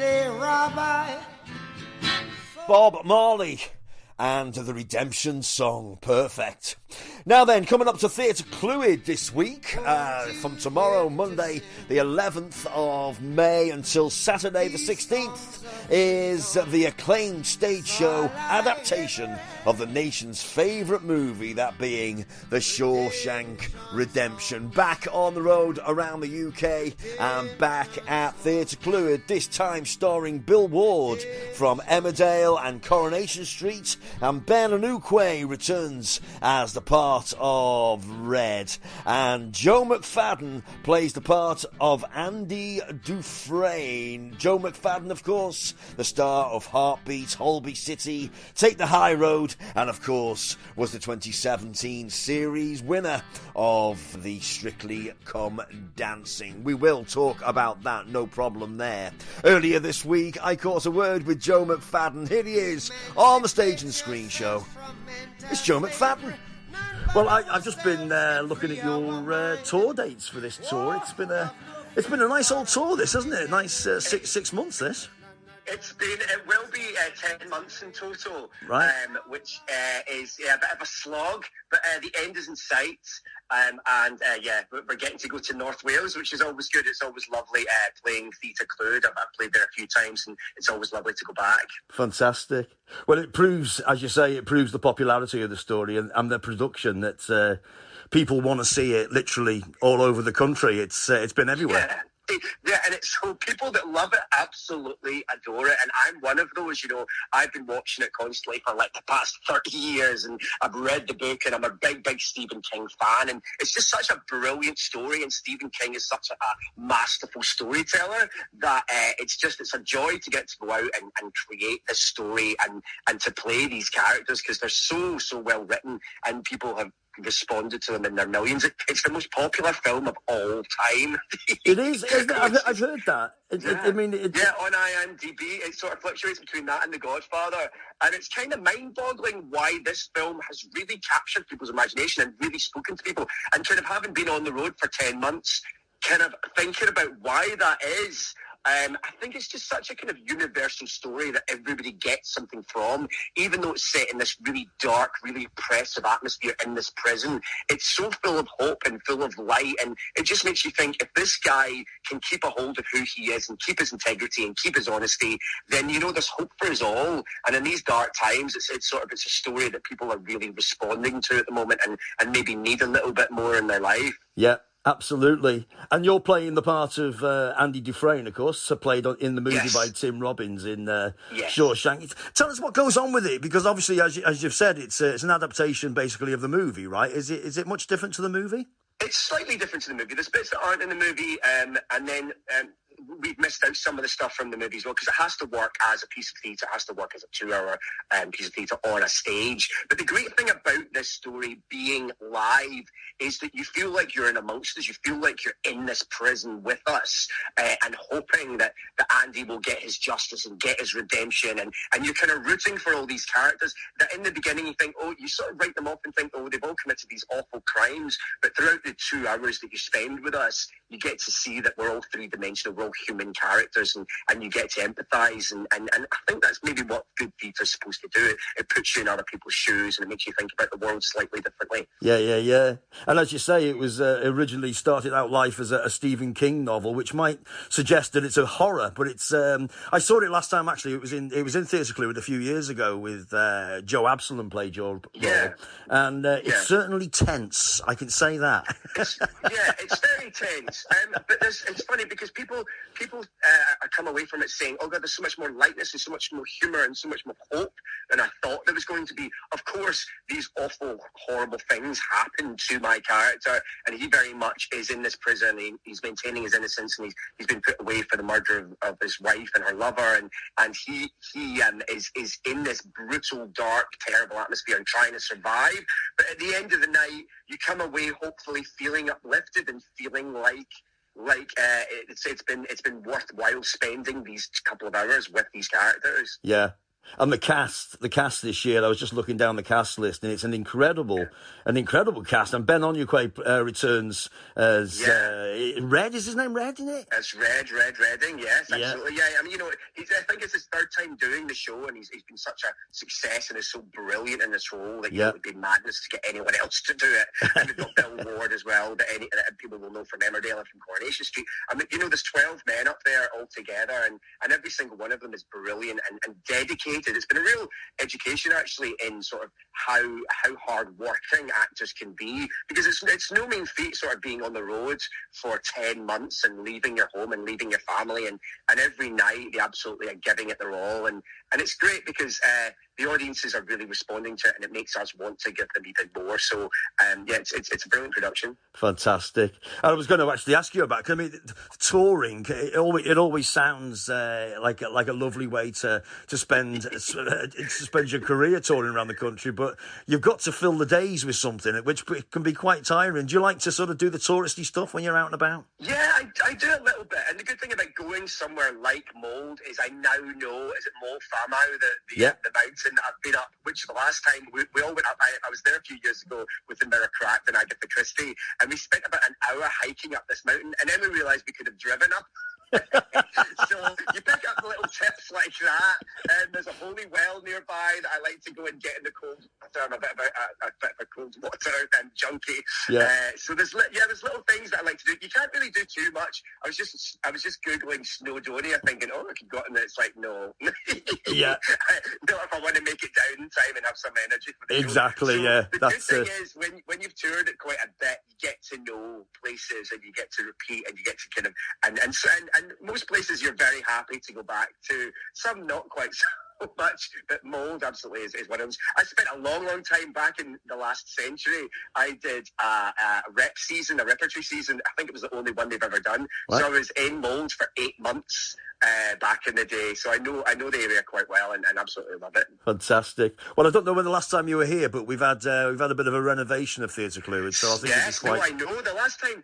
say, Rabbi. Bob Marley and the Redemption song. Perfect. Now then, coming up to Theatre Clwyd this week, from tomorrow, Monday, the 11th of May, until Saturday, the 16th, is the acclaimed stage show adaptation of the nation's favourite movie, that being The Shawshank Redemption. Back on the road around the UK and back at Theatre Clwyd, this time starring Bill Ward from Emmerdale and Coronation Street, and Ben Onukwe returns as the part of Red, and Joe McFadden plays the part of Andy Dufresne. Joe McFadden, of course, the star of Heartbeat, Holby City, Take the High Road, and of course was the 2017 series winner of the Strictly Come Dancing. We will talk about that, no problem there. Earlier this week I caught a word with Joe McFadden. Here he is on the Stage and Screen Show. It's Joe McFadden. Well, I've just been looking at your tour dates for this tour. It's been a nice old tour, this, hasn't it? A nice 6 months, this. It will be 10 months in total, right? Which is a bit of a slog, but the end is in sight. We're getting to go to North Wales, which is always good. It's always lovely playing Theatre Clwyd. I've played there a few times, and it's always lovely to go back. Fantastic. Well, it proves, as you say, the popularity of the story and the production, that people want to see it literally all over the country. It's been everywhere. Yeah. Yeah, and it's so people that love it absolutely adore it, and I'm one of those. I've been watching it constantly for like the past 30 years, and I've read the book, and I'm a big Stephen King fan, and it's just such a brilliant story, and Stephen King is such a masterful storyteller that it's a joy to get to go out and create this story and to play these characters, because they're so well written, and people have responded to them in their millions. It's the most popular film of all time. It is, isn't it? I've heard that. On IMDb, it sort of fluctuates between that and The Godfather, and it's kind of mind-boggling why this film has really captured people's imagination and really spoken to people, and kind of having been on the road for 10 months, kind of thinking about why that is. I think it's just such a kind of universal story that everybody gets something from, even though it's set in this really dark, really oppressive atmosphere in this prison. It's so full of hope and full of light, and it just makes you think, if this guy can keep a hold of who he is and keep his integrity and keep his honesty, then there's hope for us all. And in these dark times, it's a story that people are really responding to at the moment, and maybe need a little bit more in their life. Yeah. Absolutely. And you're playing the part of Andy Dufresne, of course, played in the movie by Tim Robbins in Shawshank. Tell us what goes on with it, because obviously, as you've said, it's an adaptation basically of the movie, right? Is it much different to the movie? It's slightly different to the movie. There's bits that aren't in the movie, and then we've missed out some of the stuff from the movie as well, because it has to work as a piece of theatre. It has to work as a 2-hour piece of theatre on a stage. But the great thing about this story being live is that you feel like you're in amongst us. You feel like you're in this prison with us, and hoping that Andy will get his justice and get his redemption. And you're kind of rooting for all these characters that in the beginning you think, you sort of write them off and think, they've all committed these awful crimes. But throughout the 2 hours that you spend with us, you get to see that we're all three-dimensional, we're all human characters, and you get to empathise, and I think that's maybe what good theatre's supposed to do. It puts you in other people's shoes, and it makes you think about the world slightly differently. Yeah. And as you say, it was originally started out life as a Stephen King novel, which might suggest that it's a horror, but it's I saw it last time, actually. It was in Theatre Clwyd a few years ago with Joe Absalom played your role, and it's certainly tense, I can say that. It's very tense, but it's funny because people come away from it saying, oh God, there's so much more lightness and so much more humour and so much more hope than I thought there was going to be. Of course, these awful, horrible things happen to my character, and he very much is in this prison. He's maintaining his innocence, and he's been put away for the murder of his wife and her lover, and he is in this brutal, dark, terrible atmosphere and trying to survive. But at the end of the night, you come away hopefully feeling uplifted and feeling like it's been worthwhile spending these couple of hours with these characters. Yeah. And the cast this year, I was just looking down the cast list, and it's an incredible cast. And Ben Onyeukwe returns as Red. Is his name Red, isn't it? That's Red Redding, yes, absolutely. Yeah, I mean, I think it's his third time doing the show, and he's been such a success and is so brilliant in this role that it would be madness to get anyone else to do it. And we've got Bill Ward as well, that people will know from Emmerdale and from Coronation Street. I mean, there's 12 men up there all together, and every single one of them is brilliant and dedicated. It's been a real education, actually, in sort of how hard working actors can be, because it's no mean feat sort of being on the road for 10 months and leaving your home and leaving your family, and every night they absolutely are giving it their all, and it's great because the audiences are really responding to it, and it makes us want to give them even more. So it's a brilliant production. Fantastic. I was going to actually ask you about, I mean, touring, it always sounds like a lovely way to spend your career touring around the country, but you've got to fill the days with something, which can be quite tiring. Do you like to sort of do the touristy stuff when you're out and about? Yeah, I do a little bit. And the good thing about going somewhere like Mold is I now know, is it Mold Famau, the mountain that I've been up, which the last time we all went up, I was there a few years ago with the Mirror Cracked and Agatha Christie, and we spent about an hour hiking up this mountain, and then we realised we could have driven up. So you pick up little tips like that, and there's a holy well nearby that I like to go and get in the cold water. I'm a bit of a cold water junkie. So there's little things that I like to do. You can't really do too much. I was just googling Snowdonia, thinking, I could go, and it's like, no. Not if I want to make it down in time and have some energy for the exactly. show. So the good thing is when you've toured it quite a bit, you get to know places, and you get to repeat, and you get to kind of and most places you're very happy to go back to. Some not quite so much, but Mold absolutely is one of those. I spent a long time back in the last century. I did a rep season, a repertory season. I think it was the only one they've ever done. What? So I was in Mold for 8 months. Back in the day, so I know the area quite well, and absolutely love it. Fantastic. Well, I don't know when the last time you were here, but we've had a bit of a renovation of Theatre Clwyd, so I think yes, I know. The last time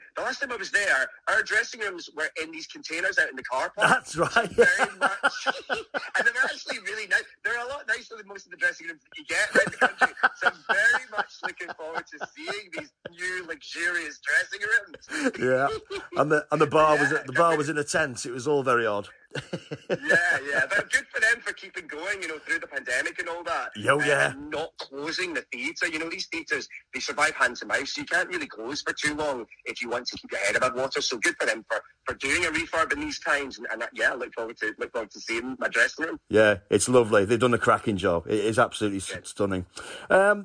I was there, our dressing rooms were in these containers out in the car park. That's right. Very much, and they're actually really nice. They're a lot nicer than most of the dressing rooms that you get around the country. So I'm very much looking forward to seeing these new luxurious dressing rooms. Yeah, and the bar was in a tent. It was all very odd. yeah, but good for them for keeping going, through the pandemic and all that. And not closing the theatre. These theatres, they survive hand to mouth, so you can't really close for too long if you want to keep your head above water. So good for them for doing a refurb in these times, and I look forward to seeing my dressing room. Yeah, it's lovely. They've done a cracking job. It is absolutely stunning.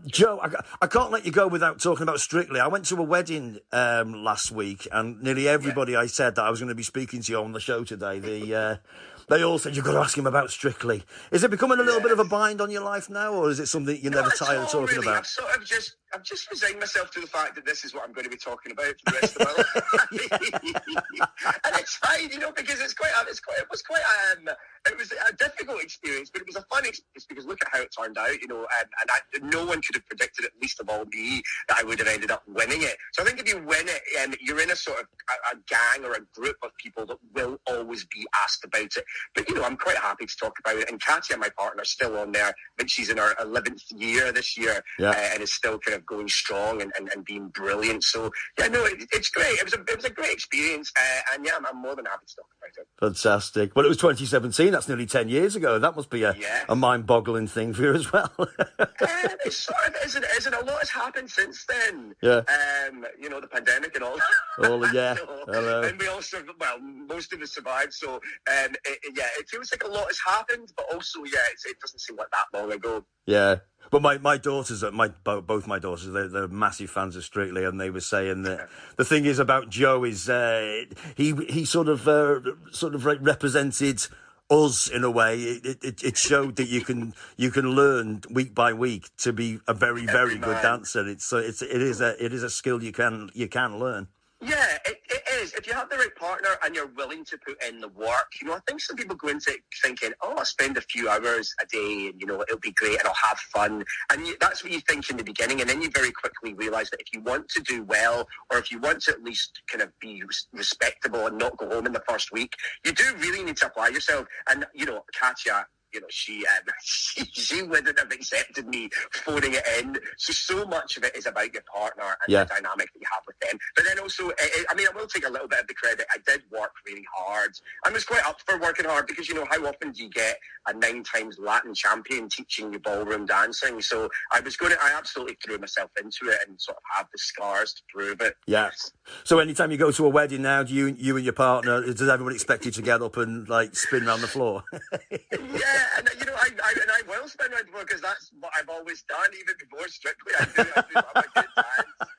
Joe, I can't let you go without talking about Strictly. I went to a wedding last week, and nearly everybody I said that I was going to be speaking to you on the show today, they all said, you've got to ask him about Strictly. Is it becoming a little bit of a bind on your life now, or is it something you're never tired of talking about? I've just resigned myself to the fact that this is what I'm going to be talking about for the rest of my life. And it's fine, because it was a difficult experience, but it was a fun experience, because look at how it turned out, and no one could have predicted, at least of all me, that I would have ended up winning it. So I think if you win it, you're in a sort of a gang or a group of people that will always be asked about it. But, I'm quite happy to talk about it. And Katya, my partner, is still on there. I think she's in her 11th year this year, and is still kind of going strong and being brilliant. So, it's great. It was a great experience. And I'm more than happy to talk about it. Fantastic. Well, it was 2017. That's nearly 10 years ago. That must be a mind-boggling thing for you as well. It sort of isn't a lot has happened since then. Yeah. The pandemic and all. Hello. And we also, most of us survived. So, it feels like a lot has happened, but also, it doesn't seem like that long ago. Yeah. But my daughters, both my daughters, they're massive fans of Strictly, and they were saying that the thing is about Joe is he sort of represented us in a way. It showed that you can learn week by week to be a very very good dancer. It is a skill you can learn. Yeah, it is. If you have the right partner and you're willing to put in the work, I think some people go into it thinking, I'll spend a few hours a day and, it'll be great and I'll have fun. And that's what you think in the beginning. And then you very quickly realise that if you want to do well, or if you want to at least kind of be respectable and not go home in the first week, you do really need to apply yourself. And, Katya, she wouldn't have accepted me phoning it in. So much of it is about your partner and the dynamic that you have with them. But then also, I will take a little bit of the credit. I did work really hard. I was quite up for working hard because, how often do you get a 9 times Latin champion teaching you ballroom dancing? So I absolutely threw myself into it and sort of have the scars to prove it. Yeah. So anytime you go to a wedding now, do you and your partner, does everyone expect you to get up and spin around the floor? Yeah, and I will spin around the floor because that's what I've always done, even before Strictly. I do have a good dance.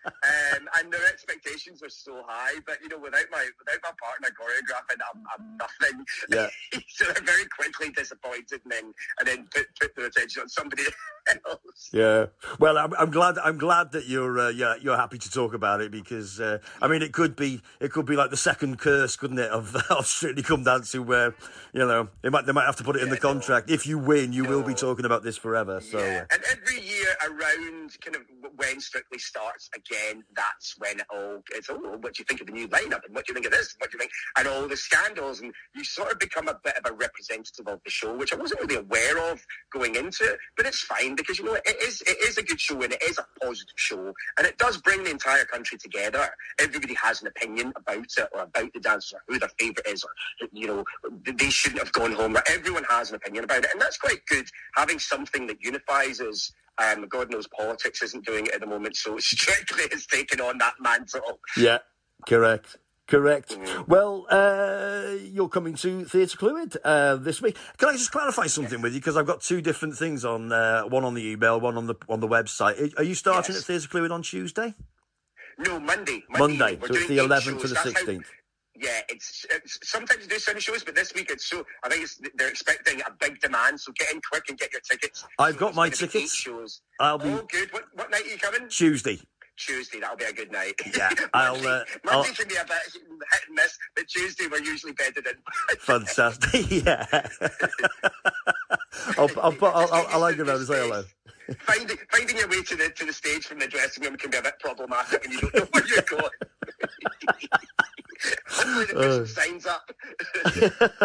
And their expectations are so high, but without my partner choreographing, I'm nothing. Yeah. So they're very quickly disappointed, and then put their attention on somebody else. Yeah. Well, I'm glad that you're happy to talk about it because it could be like the second curse, couldn't it, of Strictly Come Dancing, where they might have to put it in the contract. If you win, you will be talking about this forever. So and every year around kind of when Strictly starts again, that's when it's what do you think of the new lineup, and what do you think of this, and what do you think, and all the scandals, and you sort of become a bit of a representative of the show, which I wasn't really aware of going into it, but it's fine because it is a good show and it is a positive show, and it does bring the entire country together. Everybody has an opinion about it, or about the dancers, or who their favourite is, or they shouldn't have gone home. Everyone has an opinion about it, and that's quite good. Having something that unifies us. God knows politics isn't doing it at the moment, so Strictly has taken on that mantle. Yeah, correct. Well, you're coming to Theatre Clwyd this week. Can I just clarify something with you? Because I've got 2 different things on, one on the email, one on the website. Are you starting at Theatre Clwyd on Tuesday? No, Monday. Monday. So it's the 11th to the 16th. Yeah, it's sometimes you do Sunday shows, but this week I think they're expecting a big demand, so get in quick and get your tickets. I've got my tickets. Shows. I'll be good. What night are you coming? Tuesday, that'll be a good night. Yeah, Monday can be a bit hit and miss, but Tuesday we're usually bedded in. Fantastic, yeah. I'll like around and say hello. Finding your way to the stage from the dressing room can be a bit problematic, and you don't know where you're going. Hopefully the person signs up.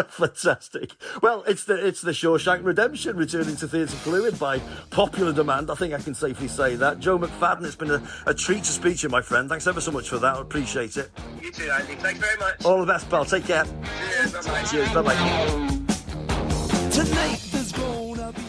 Fantastic. Well, it's the Shawshank Redemption returning to Theatre Clwyd by popular demand. I think I can safely say that. Joe McFadden, it's been a treat to speak to you, my friend. Thanks ever so much for that. I appreciate it. You too, Andy. Thanks very much. All the best, pal. Take care. Cheers. Bye-bye. Cheers. Bye-bye. Tonight there's gonna be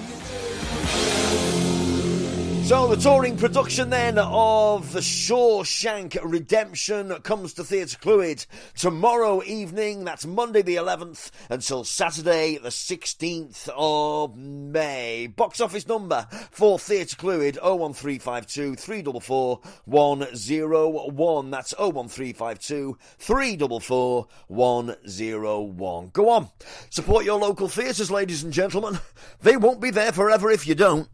So the touring production then of the Shawshank Redemption comes to Theatre Clwyd tomorrow evening. That's Monday the 11th until Saturday the 16th of May. Box office number for Theatre Clwyd 01352 344 101. That's 01352 344 101. Go on, support your local theatres, ladies and gentlemen. They won't be there forever if you don't.